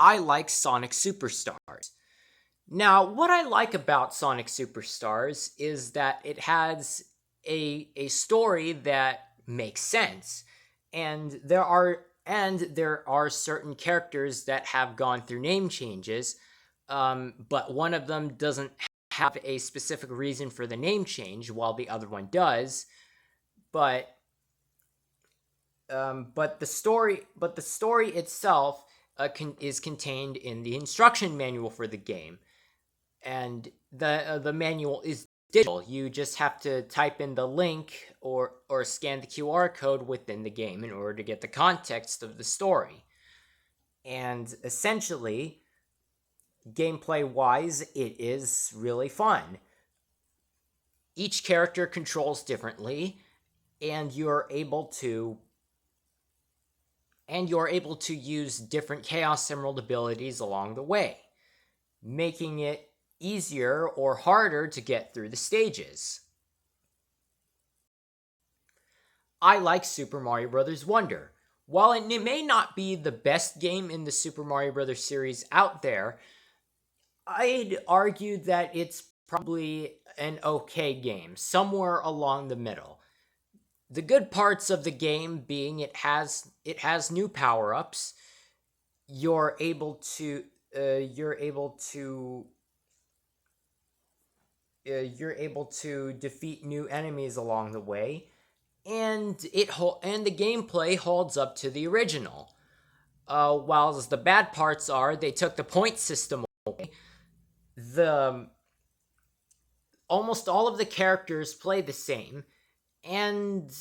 I like Sonic Superstars. Now, what I like about Sonic Superstars is that it has a story that makes sense. And there are certain characters that have gone through name changes, but one of them doesn't have a specific reason for the name change, while the other one does. But the story itself is contained in the instruction manual for the game, and the manual is digital. You just have to type in the link or scan the QR code within the game in order to get the context of the story. And essentially, gameplay wise, it is really fun. Each character controls differently, and you're able to use different Chaos Emerald abilities along the way, making it easier or harder to get through the stages. I like Super Mario Bros. Wonder. While it may not be the best game in the Super Mario Bros. Series out there, I'd argue that it's probably an okay game, somewhere along the middle. The good parts of the game being it has new power-ups. You're able to defeat new enemies along the way, and the gameplay holds up to the original. While the bad parts are they took the point system away. The almost all of the characters play the same, and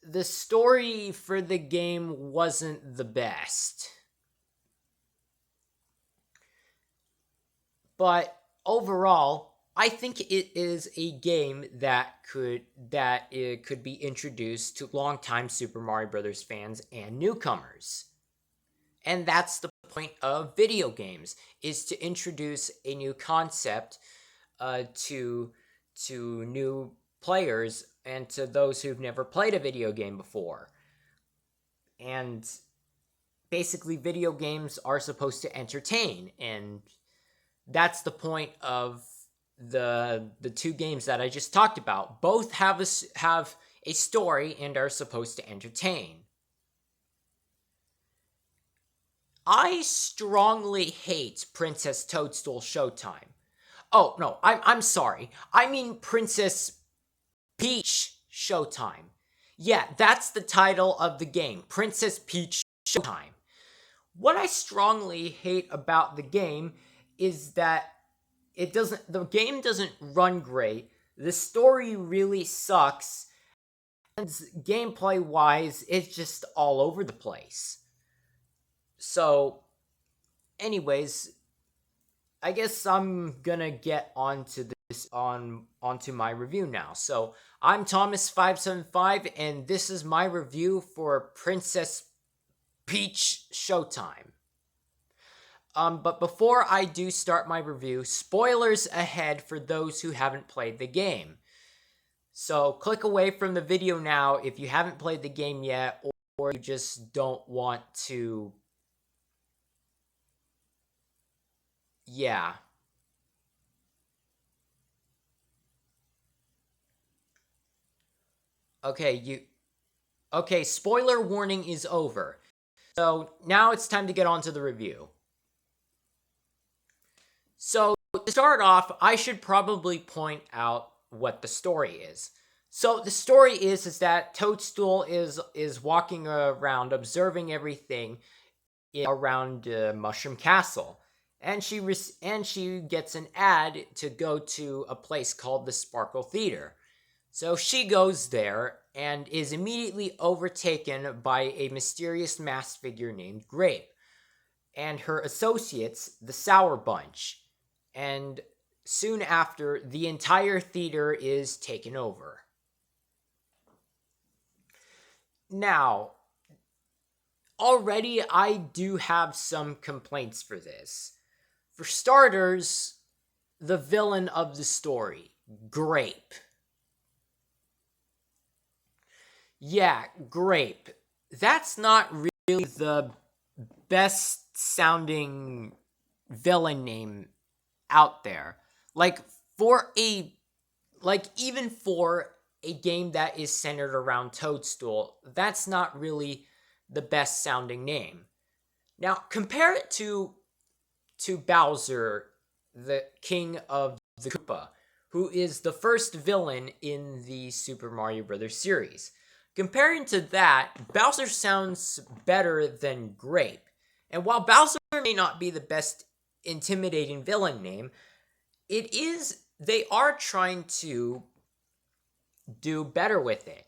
the story for the game wasn't the best. But overall, I think it is a game that could be introduced to longtime Super Mario Bros. Fans and newcomers. And that's the point of video games, is to introduce a new concept to new players and to those who've never played a video game before. And basically, video games are supposed to entertain, and that's the point of the two games that I just talked about. Both have a story and are supposed to entertain. I strongly hate Princess Toadstool Showtime. Oh, no, I'm sorry. I mean Princess Peach Showtime. Yeah, that's the title of the game, Princess Peach Showtime. What I strongly hate about the game is that the game doesn't run great. The story really sucks, and gameplay wise, it's just all over the place. So, anyways, I guess I'm gonna get onto onto my review now. So I'm Th0m4s575, and this is my review for Princess Peach Showtime. But before I do start my review, spoilers ahead for those who haven't played the game. So click away from the video now if you haven't played the game yet, or you just don't want to. Yeah. Okay, spoiler warning is over. So now it's time to get on to the review. So to start off, I should probably point out what the story is. So the story is that Toadstool is walking around observing everything around Mushroom Castle, and she gets an ad to go to a place called the Sparkle Theater. So she goes there and is immediately overtaken by a mysterious masked figure named Grape and her associates, the Sour Bunch. And soon after, the entire theater is taken over. Now, already I do have some complaints for this. For starters, the villain of the story, Grape. Yeah, Grape. That's not really the best best sounding villain name out there. Like even for a game that is centered around Toadstool, that's not really the best sounding name. Now compare it to Bowser, the king of the Koopa, who is the first villain in the Super Mario Bros. Series. Comparing to that, Bowser sounds better than Grape. And while Bowser may not be the best intimidating villain name, they are trying to do better with it.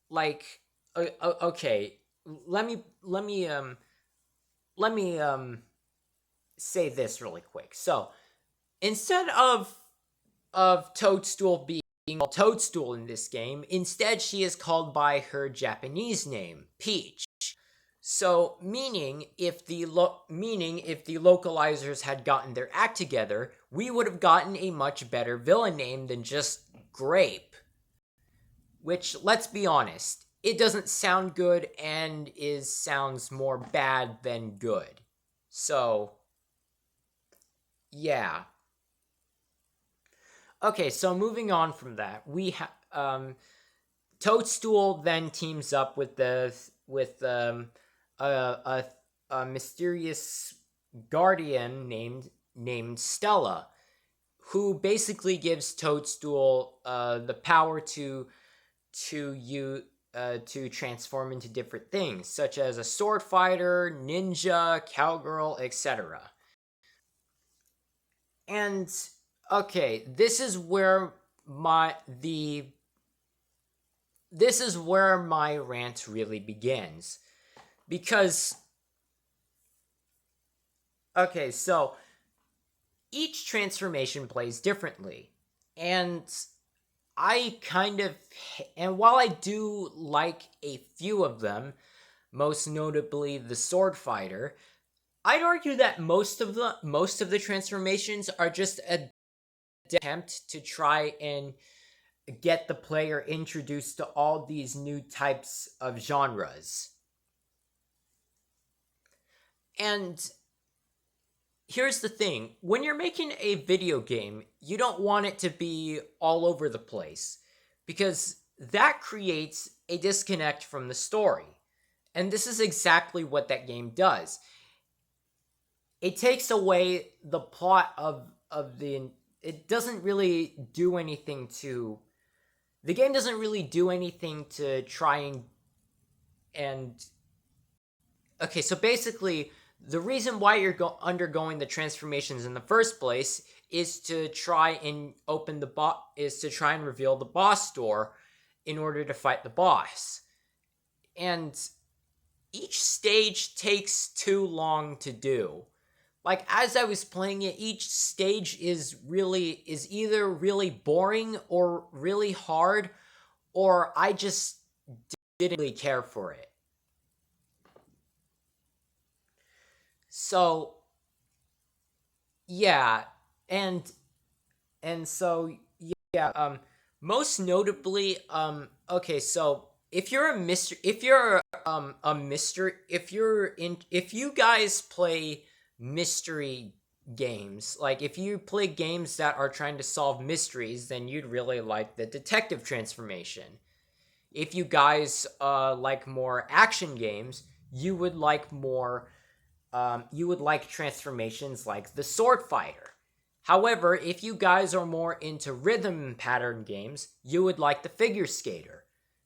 Like, okay, let me say this really quick. So, instead of Toadstool being called Toadstool in this game, instead she is called by her Japanese name, Peach. So, meaning if the localizers had gotten their act together, we would have gotten a much better villain name than just Grape. Which, let's be honest, it doesn't sound good and sounds more bad than good. So, yeah. Okay, so moving on from that, we have Toadstool then teams up with a mysterious guardian named Stella, who basically gives Toadstool the power to transform into different things, such as a sword fighter, ninja, cowgirl, etc. And okay, this is where my rant really begins. Because okay, so each transformation plays differently. And while I do like a few of them, most notably the sword fighter, I'd argue that most of the transformations are just an attempt to try and get the player introduced to all these new types of genres. And here's the thing, when you're making a video game, you don't want it to be all over the place, because that creates a disconnect from the story. And this is exactly what that game does. It takes away the plot of the... It doesn't really do anything to... The game doesn't really do anything to try and... Okay, so basically, the reason why you're undergoing the transformations in the first place is to try and reveal the boss door in order to fight the boss. And each stage takes too long to do. Like, as I was playing it, each stage is either really boring or really hard, or I just didn't really care for it. So, yeah, and so, yeah, most notably, okay, so if you guys play mystery games, like if you play games that are trying to solve mysteries, then you'd really like the detective transformation. If you guys like more action games, you would like transformations like the sword fighter. However, if you guys are more into rhythm pattern games, you would like the figure skater.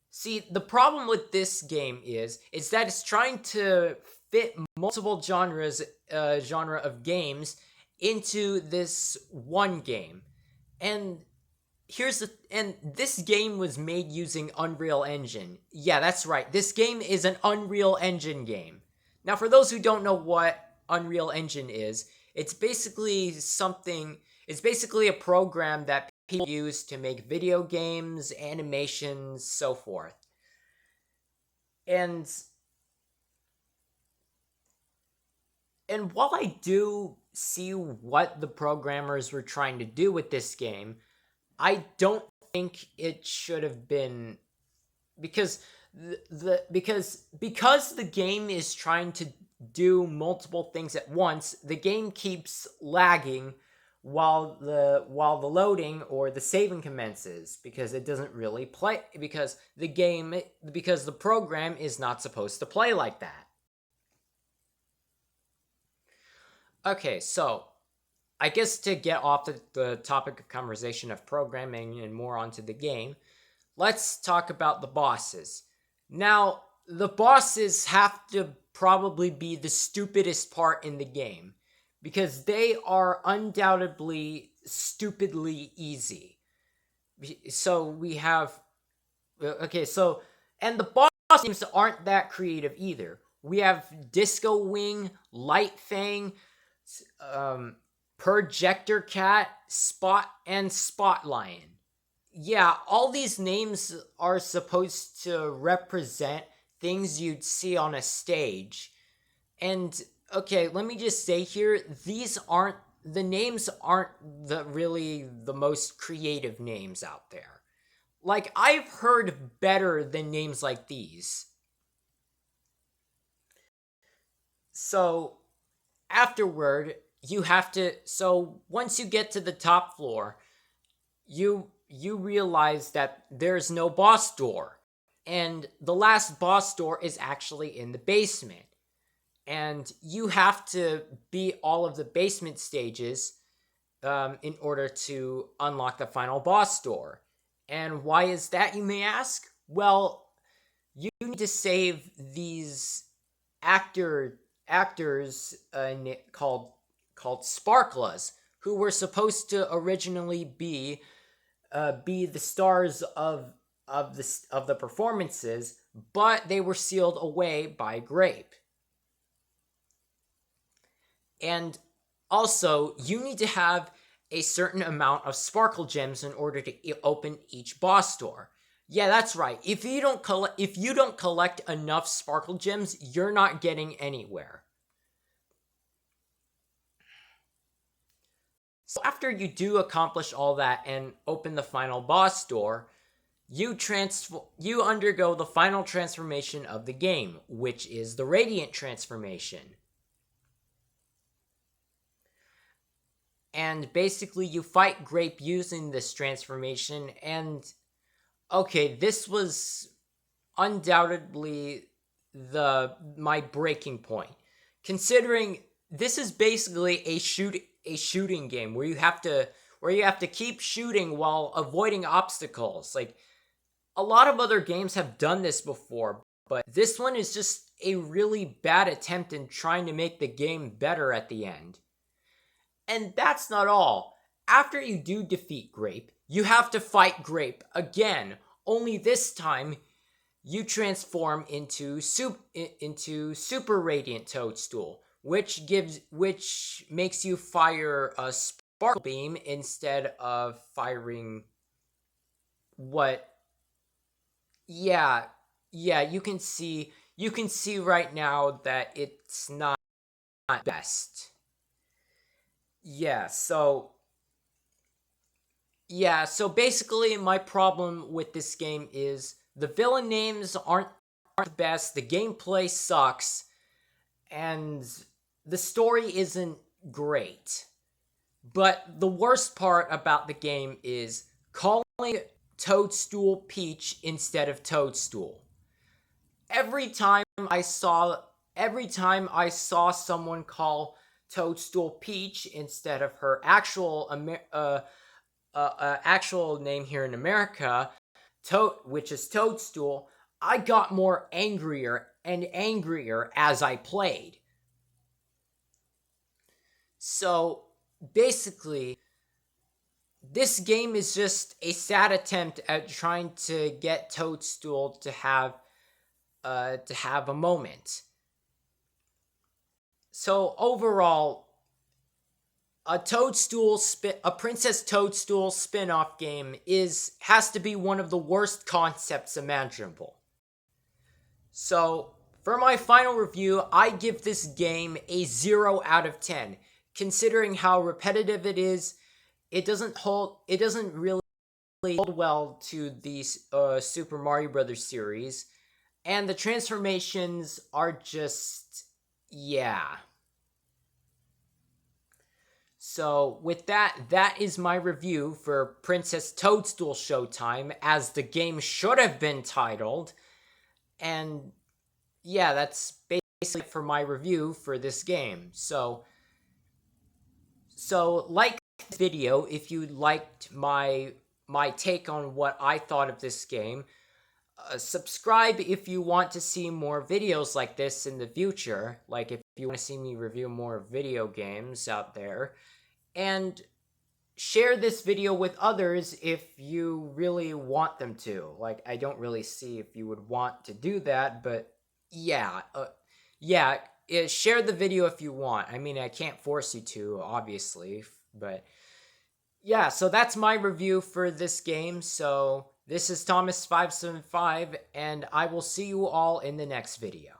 See, the problem with this game is that it's trying to fit multiple genre of games into this one game. And this game was made using Unreal Engine. Yeah, that's right. This game is an Unreal Engine game. Now, for those who don't know what Unreal Engine is, it's basically a program that people use to make video games, animations, so forth. And while I do see what the programmers were trying to do with this game, I don't think it should have been, because the game is trying to do multiple things at once, the game keeps lagging while the loading or the saving commences, because it doesn't really play, because the program is not supposed to play like that. Okay, so I guess to get off the topic of conversation of programming and more onto the game, let's talk about the bosses. Now, the bosses have to probably be the stupidest part in the game, because they are undoubtedly stupidly easy. So we have and the boss teams aren't that creative either. We have Disco Wing, Light Fang, Projector Cat, Spot, and Spot Lion. Yeah, all these names are supposed to represent things you'd see on a stage. And okay, let me just say here, the names aren't the most creative names out there. Like, I've heard better than names like these. So, afterward, once you get to the top floor, you realize that there's no boss door. And the last boss door is actually in the basement. And you have to beat all of the basement stages in order to unlock the final boss door. And why is that, you may ask? Well, you need to save these actors called Sparklas, who were supposed to originally be the stars of the performances, but they were sealed away by Grape. And also, you need to have a certain amount of sparkle gems in order to open each boss door. Yeah, that's right. If you don't collect enough sparkle gems, you're not getting anywhere. So after you do accomplish all that and open the final boss door, you undergo the final transformation of the game, which is the Radiant transformation. And basically you fight Grape using this transformation, and okay, this was undoubtedly my breaking point, considering this is basically a shooting game where you have to keep shooting while avoiding obstacles. Like, a lot of other games have done this before, but this one is just a really bad attempt in trying to make the game better at the end. And that's not all. After you do defeat Grape, you have to fight Grape again, only this time you transform into Super Radiant Toadstool, which makes you fire a sparkle beam instead of firing what. Yeah, you can see right now that it's not best. So basically my problem with this game is the villain names aren't the best, the gameplay sucks, and the story isn't great. But the worst part about the game is calling Toadstool Peach instead of Toadstool. Every time I saw someone call Toadstool Peach instead of her actual name here in America, which is Toadstool, I got more angrier and angrier as I played. So basically, this game is just a sad attempt at trying to get Toadstool to have a moment. So overall, a Princess Toadstool spin-off game has to be one of the worst concepts imaginable. So for my final review, I give this game a 0 out of 10. Considering how repetitive it is, it doesn't really hold well to the Super Mario Bros. Series, and the transformations are just Yeah. So, with that, that is my review for Princess Toadstool Showtime, as the game should have been titled. And yeah, that's basically it for my review for this game. So like this video if you liked my take on what I thought of this game. Subscribe if you want to see more videos like this in the future. Like if you want to see me review more video games out there. And share this video with others if you really want them to. Like, I don't really see if you would want to do that, but yeah, yeah, share the video if you want. I mean, I can't force you to, obviously, but yeah, so that's my review for this game. So this is Th0m4s575, and I will see you all in the next video.